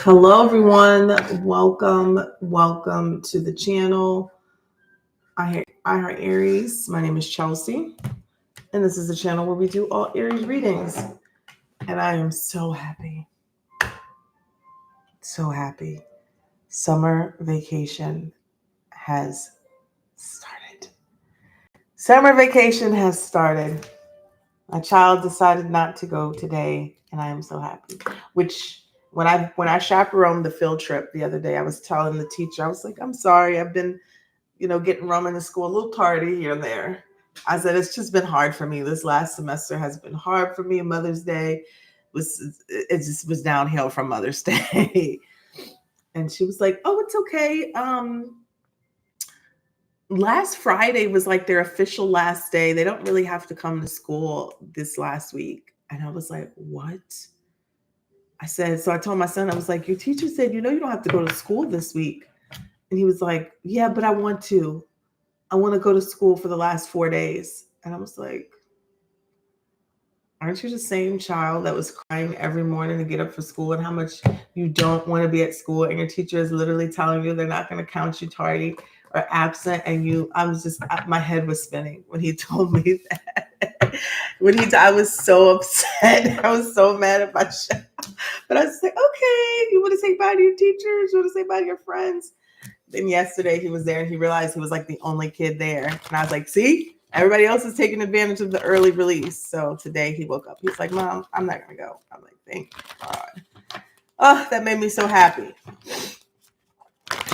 Hello, everyone. Welcome to the channel. iHeart Aries. My name is Chelsea, and this is the channel where we do all Aries readings. And I am so happy. So happy. Summer vacation has started. Summer vacation has started. My child decided not to go today, and I am so happy. Which when I chaperoned the field trip the other day, I was telling the teacher, I was like, I'm sorry, I've been, getting Roman to school a little tardy here and there. I said, it's just been hard for me. This last semester has been hard for me. Mother's Day it just was downhill from Mother's Day. And she was like, oh, it's okay. Last Friday was like their official last day. They don't really have to come to school this last week. And I was like, what? I said, so I told my son, I was like, your teacher said, you don't have to go to school this week. And he was like, yeah, but I want to. I want to go to school for the last 4 days. And I was like, aren't you the same child that was crying every morning to get up for school and how much you don't want to be at school? And your teacher is literally telling you they're not going to count you tardy or absent. And my head was spinning when he told me that. I was so upset. I was so mad at myself. But I was like, okay, you want to say bye to your teachers? You want to say bye to your friends? Then yesterday he was there and he realized he was like the only kid there. And I was like, see, everybody else is taking advantage of the early release. So today he woke up. He's like, Mom, I'm not going to go. I'm like, thank God. Oh, that made me so happy.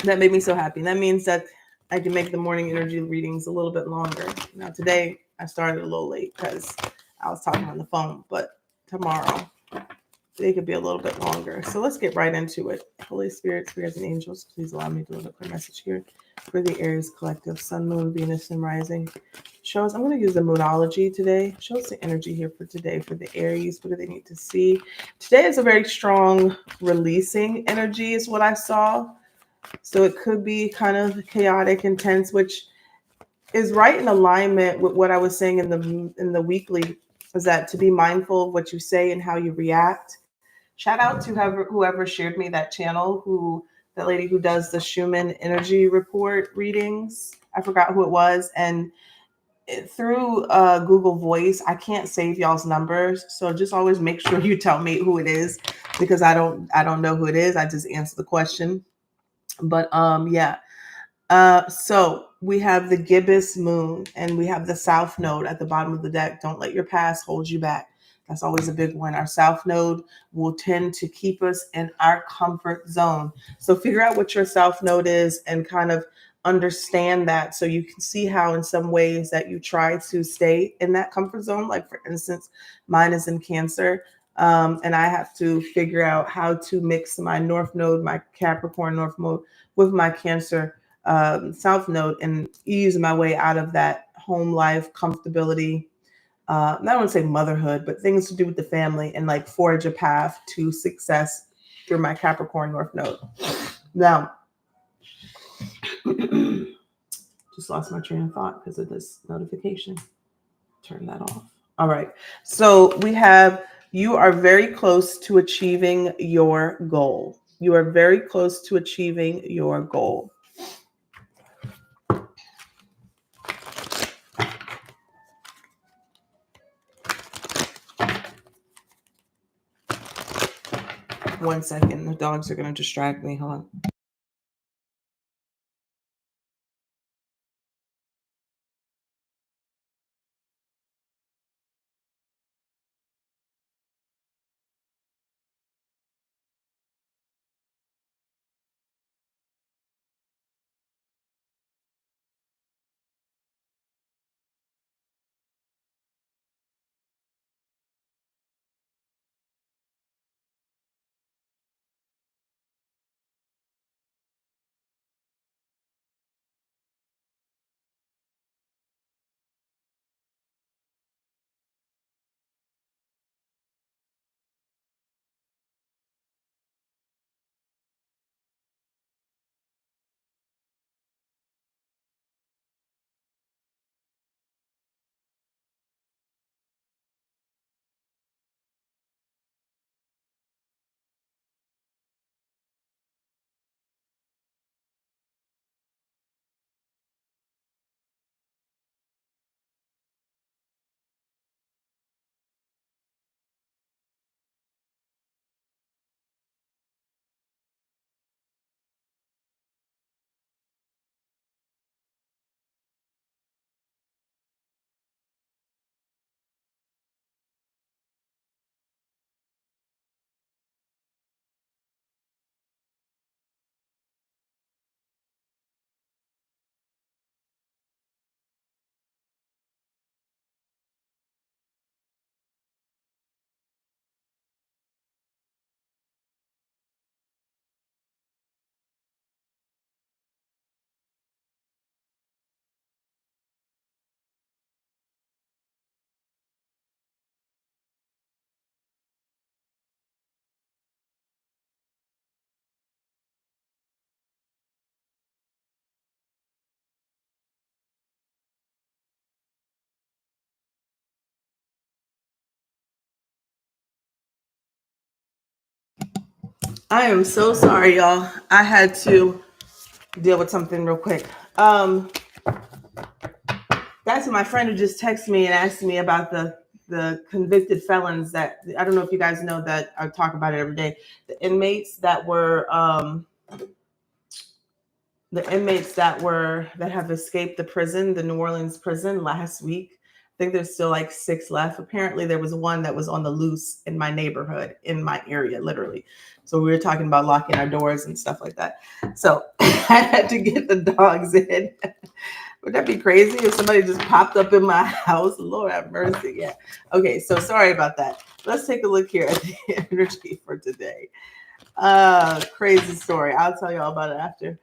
That means that I can make the morning energy readings a little bit longer. Now, today I started a little late because I was talking on the phone, but tomorrow they could be a little bit longer. So let's get right into it. Holy Spirit, spirits, and angels, please allow me to deliver a message here for the Aries collective, Sun, Moon, Venus, and Rising. Show us, I'm going to use the Moonology today. Show us the energy here for today for the Aries. What do they need to see? Today is a very strong releasing energy is what I saw. So it could be kind of chaotic, intense, which is right in alignment with what I was saying in the weekly, is that to be mindful of what you say and how you react. Shout out to whoever shared me that channel, that lady who does the Schumann energy report readings. I forgot who it was. And through Google Voice, I can't save y'all's numbers. So just always make sure you tell me who it is, because I don't know who it is. I just answer the question. But yeah. So we have the gibbous moon and we have the south node at the bottom of the deck. Don't let your past hold you back. That's always a big one. Our south node will tend to keep us in our comfort zone. So figure out what your south node is and kind of understand that, so you can see how in some ways that you try to stay in that comfort zone. Like for instance, mine is in Cancer. And I have to figure out how to mix my north node, my Capricorn north node, with my Cancer south node and ease my way out of that home life comfortability. I don't want to say motherhood, but things to do with the family, and like forge a path to success through my Capricorn north node. Now, just lost my train of thought because of this notification. Turn that off. All right. So we have, you are very close to achieving your goal. You are very close to achieving your goal. One second. The dogs are going to distract me. Hold on. I am so sorry, y'all. I had to deal with something real quick. That's my friend who just texted me and asked me about the convicted felons that I don't know if you guys know that I talk about it every day. The inmates that were that have escaped the prison, the New Orleans prison last week. I think there's still like 6 left. Apparently there was one that was on the loose in my neighborhood, in my area, literally. So we were talking about locking our doors and stuff like that. So I had to get the dogs in. Would that be crazy if somebody just popped up in my house? Lord have mercy. Yeah. Okay, so sorry about that. Let's take a look here at the energy for today. Crazy story. I'll tell you all about it after.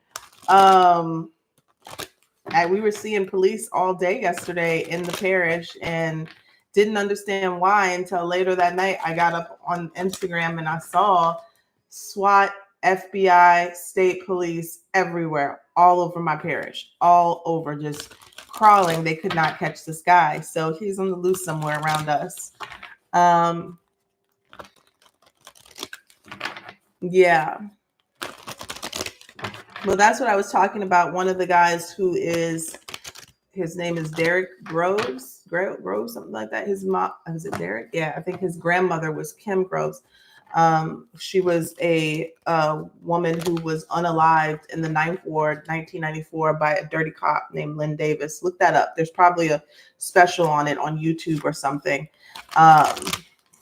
And we were seeing police all day yesterday in the parish and didn't understand why until later that night. I got up on Instagram and I saw SWAT, FBI, state police everywhere, all over my parish, all over, just crawling. They could not catch this guy. So he's on the loose somewhere around us. Yeah. Well, that's what I was talking about. One of the guys who is, his name is Derek Groves, something like that. His mom, was it Derek? Yeah, I think his grandmother was Kim Groves. She was a woman who was unalived in the 9th Ward, 1994, by a dirty cop named Lynn Davis. Look that up. There's probably a special on it on YouTube or something.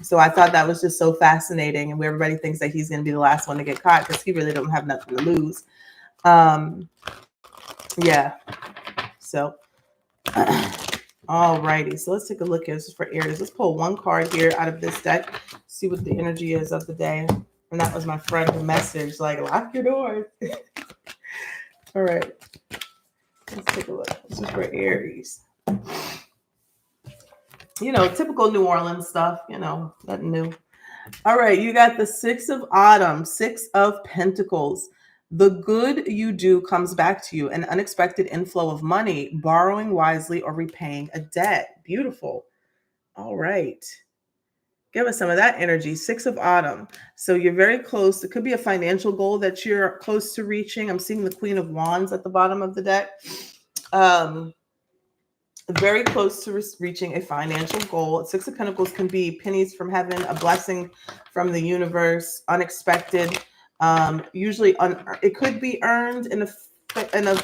So I thought that was just so fascinating, and where everybody thinks that he's going to be the last one to get caught because he really don't have nothing to lose. Yeah. So, alrighty. So let's take a look here. This is for Aries. Let's pull one card here out of this deck, see what the energy is of the day. And that was my friend who messaged, like, lock your doors. All right. Let's take a look. This is for Aries. You know, typical New Orleans stuff, you know, nothing new. All right, you got the 6 of Autumn, 6 of Pentacles. The good you do comes back to you, an unexpected inflow of money, borrowing wisely or repaying a debt. Beautiful. All right. Give us some of that energy. 6 of Autumn. So you're very close. It could be a financial goal that you're close to reaching. I'm seeing the Queen of Wands at the bottom of the deck. Very close to reaching a financial goal. 6 of Pentacles can be pennies from heaven, a blessing from the universe, unexpected. Usually it could be earned in a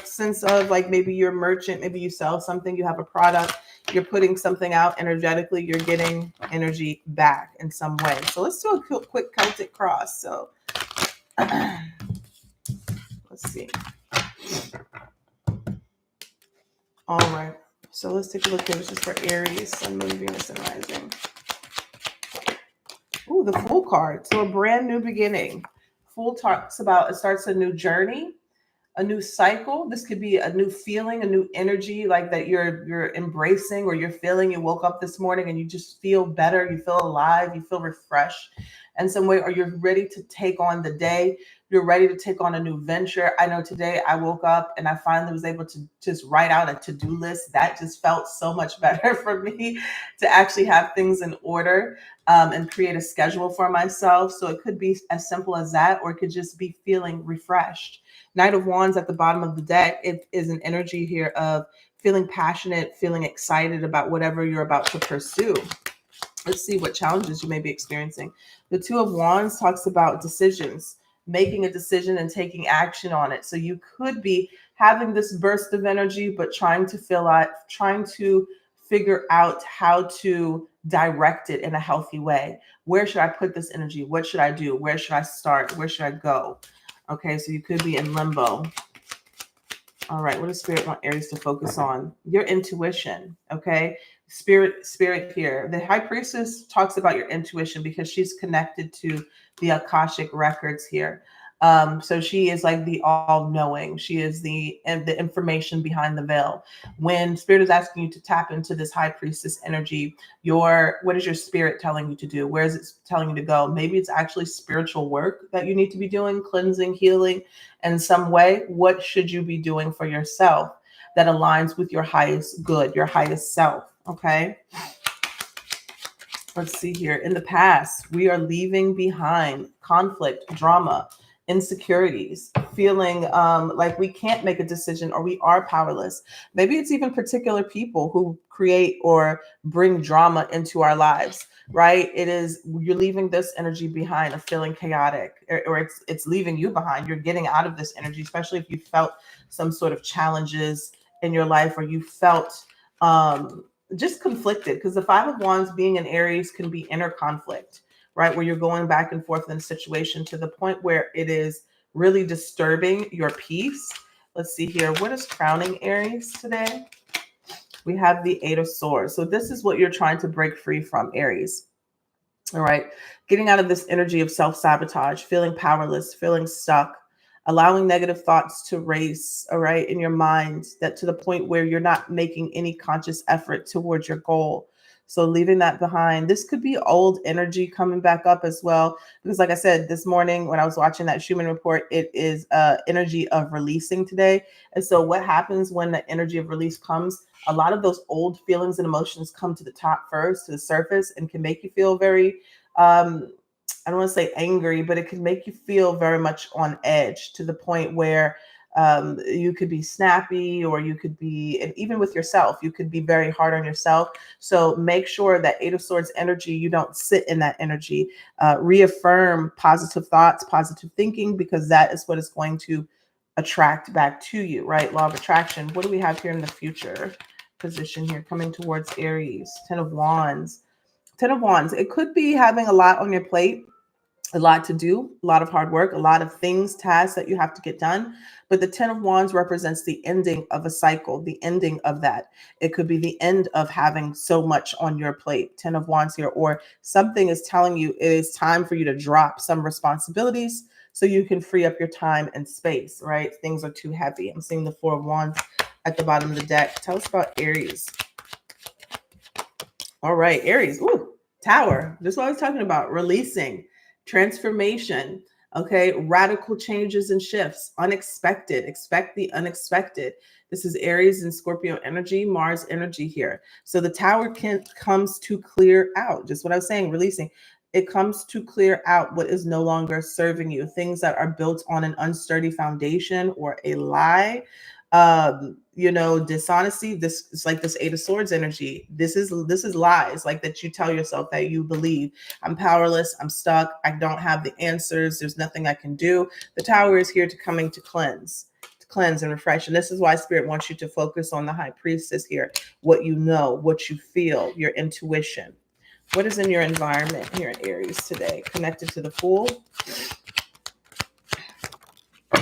sense of, like, maybe you're a merchant, maybe you sell something, you have a product, you're putting something out energetically, you're getting energy back in some way. So let's do a quick Celtic cross. So let's see. All right. So let's take a look here. This is for Aries, Sun, Moon, Venus, and Rising. Ooh, the Fool card. So a brand new beginning. Fool talks about, it starts a new journey, a new cycle. This could be a new feeling, a new energy, like that you're embracing, or you're feeling. You woke up this morning and you just feel better. You feel alive. You feel refreshed in some way, or you're ready to take on the day. You're ready to take on a new venture. I know today I woke up and I finally was able to just write out a to-do list. That just felt so much better for me to actually have things in order and create a schedule for myself. So it could be as simple as that, or it could just be feeling refreshed. Knight of Wands at the bottom of the deck. It is an energy here of feeling passionate, feeling excited about whatever you're about to pursue. Let's see what challenges you may be experiencing. The 2 of Wands talks about decisions, making a decision and taking action on it. So you could be having this burst of energy, but trying to figure out how to direct it in a healthy way. Where should I put this energy? What should I do? Where should I start? Where should I go? Okay, so you could be in limbo. All right, what does Spirit want Aries to focus on? Your intuition, okay? Spirit here. The High Priestess talks about your intuition because she's connected to the Akashic records here. So she is like the all-knowing. She is the information behind the veil. When Spirit is asking you to tap into this High Priestess energy, what is your spirit telling you to do? Where is it telling you to go? Maybe it's actually spiritual work that you need to be doing, cleansing, healing in some way. What should you be doing for yourself that aligns with your highest good, your highest self? Okay. Let's see here. In the past, we are leaving behind conflict, drama, insecurities, feeling like we can't make a decision or we are powerless. Maybe it's even particular people who create or bring drama into our lives, right? It is, you're leaving this energy behind of feeling chaotic, or it's leaving you behind. You're getting out of this energy, especially if you felt some sort of challenges in your life, or you felt just conflicted, because the Five of Wands being in Aries can be inner conflict, right? Where you're going back and forth in a situation to the point where it is really disturbing your peace. Let's see here. What is crowning Aries today? We have the Eight of Swords. So this is what you're trying to break free from, Aries. All right. Getting out of this energy of self-sabotage, feeling powerless, feeling stuck, allowing negative thoughts to race, all right, in your mind, that to the point where you're not making any conscious effort towards your goal. So leaving that behind. This could be old energy coming back up as well. Because like I said, this morning when I was watching that Schumann report, it is energy of releasing today. And so what happens when the energy of release comes? A lot of those old feelings and emotions come to the top first, to the surface, and can make you feel very, I don't want to say angry, but it can make you feel very much on edge, to the point where you could be snappy, or you could be, and even with yourself, you could be very hard on yourself. So make sure that Eight of Swords energy, you don't sit in that energy. Reaffirm positive thoughts, positive thinking, because that is what is going to attract back to you, right? Law of attraction. What do we have here in the future position here coming towards Aries? Ten of Wands. Ten of Wands. It could be having a lot on your plate, a lot to do, a lot of hard work, a lot of things, tasks that you have to get done. But the Ten of Wands represents the ending of a cycle, the ending of that. It could be the end of having so much on your plate. Ten of Wands here, or something is telling you it is time for you to drop some responsibilities so you can free up your time and space, right? Things are too heavy. I'm seeing the Four of Wands at the bottom of the deck. Tell us about Aries. All right, Aries. Ooh, Tower. This is what I was talking about. Releasing, transformation. Okay, radical changes and shifts. Unexpected. Expect the unexpected. This is Aries and Scorpio energy, Mars energy here. So the Tower comes to clear out. Just what I was saying, releasing. It comes to clear out what is no longer serving you. Things that are built on an unsturdy foundation or a lie, dishonesty. This is like this Eight of Swords energy. This is lies, like that you tell yourself, that you believe, I'm powerless, I'm stuck, I don't have the answers, there's nothing I can do. The Tower is here to cleanse and refresh. And this is why Spirit wants you to focus on the High Priestess here, what you know, what you feel, your intuition. What is in your environment here in Aries today? Connected to the Fool.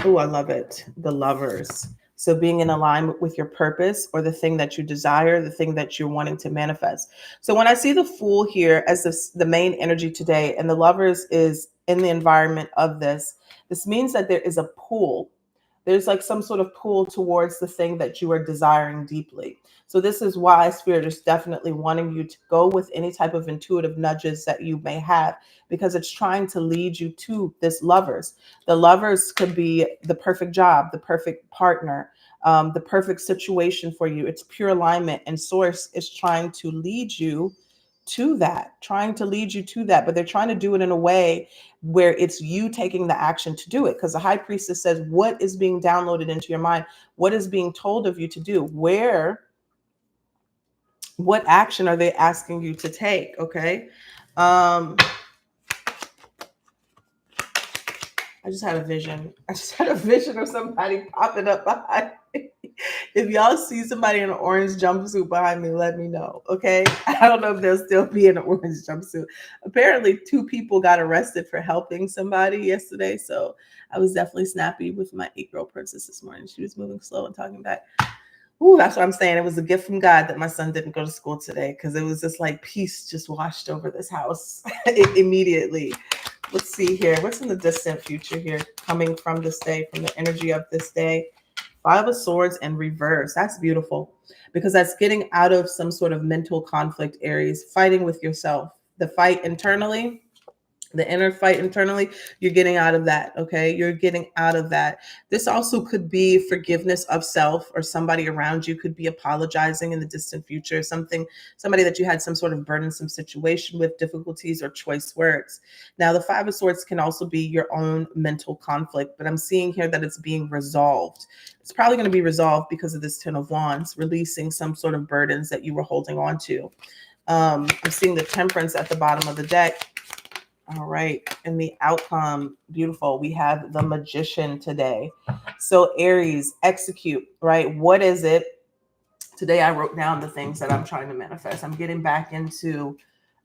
Oh, I love it. The Lovers. So being in alignment with your purpose, or the thing that you desire, the thing that you're wanting to manifest. So when I see the Fool here as the main energy today, and the Lovers is in the environment of this means that there is a pull. There's like some sort of pull towards the thing that you are desiring deeply. So this is why Spirit is definitely wanting you to go with any type of intuitive nudges that you may have, because it's trying to lead you to this Lovers. The Lovers could be the perfect job, the perfect partner, the perfect situation for you. It's pure alignment, and Source is trying to lead you to that, but they're trying to do it in a way where it's you taking the action to do it. Because the High Priestess says, what is being downloaded into your mind? What is being told of you to do? What action are they asking you to take? Okay. I just had a vision. Of somebody popping up behind me. If y'all see somebody in an orange jumpsuit behind me, let me know, okay? I don't know if they'll still be in an orange jumpsuit. Apparently, 2 people got arrested for helping somebody yesterday, so I was definitely snappy with my 8-year-old princess this morning. She was moving slow and talking back. Ooh, that's what I'm saying. It was a gift from God that my son didn't go to school today, because it was just like peace just washed over this house immediately. Let's see here. What's in the distant future here coming from this day, from the energy of this day? Five of Swords in reverse. That's beautiful, because that's getting out of some sort of mental conflict, Aries, fighting with yourself. The fight internally, The inner fight internally, you're getting out of that. Okay. You're getting out of that. This also could be forgiveness of self, or somebody around you could be apologizing in the distant future, somebody that you had some sort of burdensome situation with, difficulties or choice words. Now, the Five of Swords can also be your own mental conflict, but I'm seeing here that it's being resolved. It's probably going to be resolved because of this Ten of Wands, releasing some sort of burdens that you were holding on to. I'm seeing the Temperance at the bottom of the deck. All right. And the outcome, beautiful. We have the Magician today. So Aries, execute, right? What is it? Today I wrote down the things that I'm trying to manifest. I'm getting back into,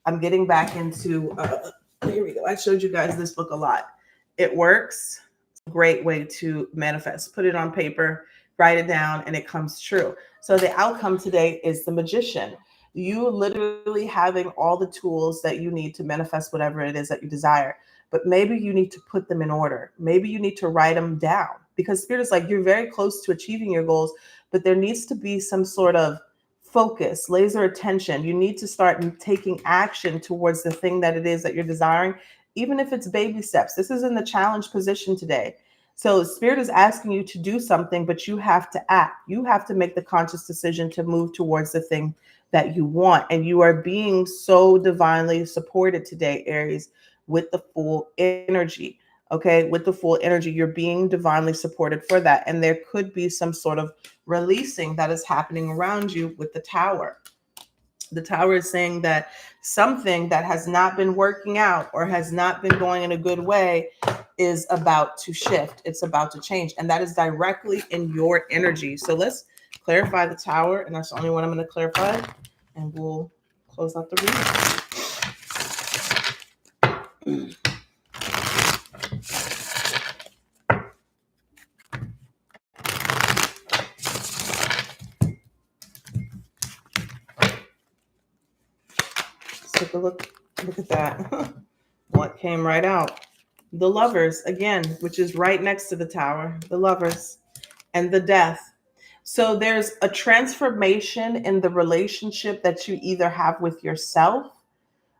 here we go. I showed you guys this book a lot. It works. It's a great way to manifest. Put it on paper, write it down, and it comes true. So the outcome today is the Magician. You literally having all the tools that you need to manifest whatever it is that you desire. But maybe you need to put them in order. Maybe you need to write them down, because Spirit is like, you're very close to achieving your goals, but there needs to be some sort of focus, laser attention. You need to start taking action towards the thing that it is that you're desiring, even if it's baby steps. This is in the challenge position today. So Spirit is asking you to do something, but you have to act. You have to make the conscious decision to move towards the thing that you want. And you are being so divinely supported today, Aries, with the full energy. Okay, with the full energy, you're being divinely supported for that. And there could be some sort of releasing that is happening around you with the Tower. The Tower is saying that something that has not been working out or has not been going in a good way is about to shift. It's about to change. And that is directly in your energy. So let's clarify the Tower. And that's the only one I'm going to clarify. And we'll close out the reading. Let's take a look. Look at that. What came right out? The Lovers, again, which is right next to the Tower. The Lovers and the Death. So there's a transformation in the relationship that you either have with yourself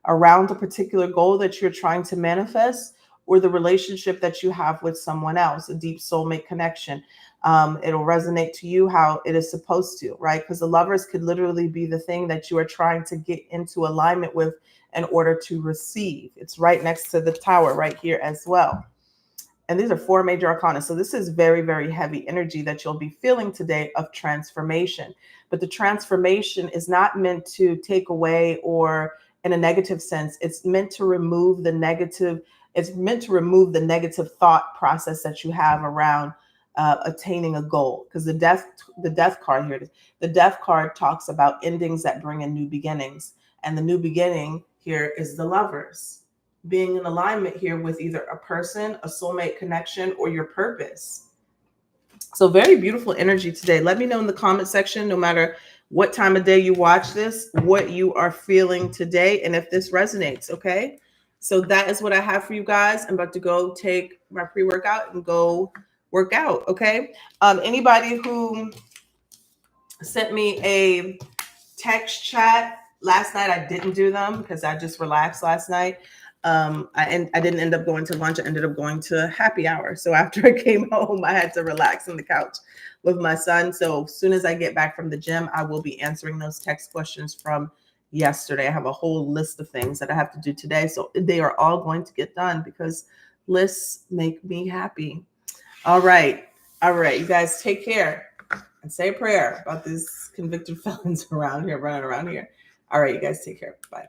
around a particular goal that you're trying to manifest, or the relationship that you have with someone else, a deep soulmate connection. It'll resonate to you how it is supposed to, right? Because the Lovers could literally be the thing that you are trying to get into alignment with in order to receive. It's right next to the Tower right here as well. And these are 4 major arcana. So this is very, very heavy energy that you'll be feeling today of transformation. But the transformation is not meant to take away or in a negative sense. It's meant to remove the negative. It's meant to remove the negative thought process that you have around attaining a goal. Because the death card here, the death card talks about endings that bring in new beginnings. And the new beginning here is the Lovers. Being in alignment here with either a person, a soulmate connection, or your purpose. So very beautiful energy today. Let me know in the comment section, no matter what time of day you watch this, what you are feeling today and if this resonates, okay? So that is what I have for you guys. I'm about to go take my pre-workout and go work out, okay? Anybody who sent me a text chat last night, I didn't do them because I just relaxed last night. I didn't end up going to lunch. I ended up going to happy hour. So after I came home, I had to relax on the couch with my son. So as soon as I get back from the gym, I will be answering those text questions from yesterday. I have a whole list of things that I have to do today. So they are all going to get done because lists make me happy. All right. All right. You guys take care and say a prayer about these convicted felons around here, running around here. All right. You guys take care. Bye.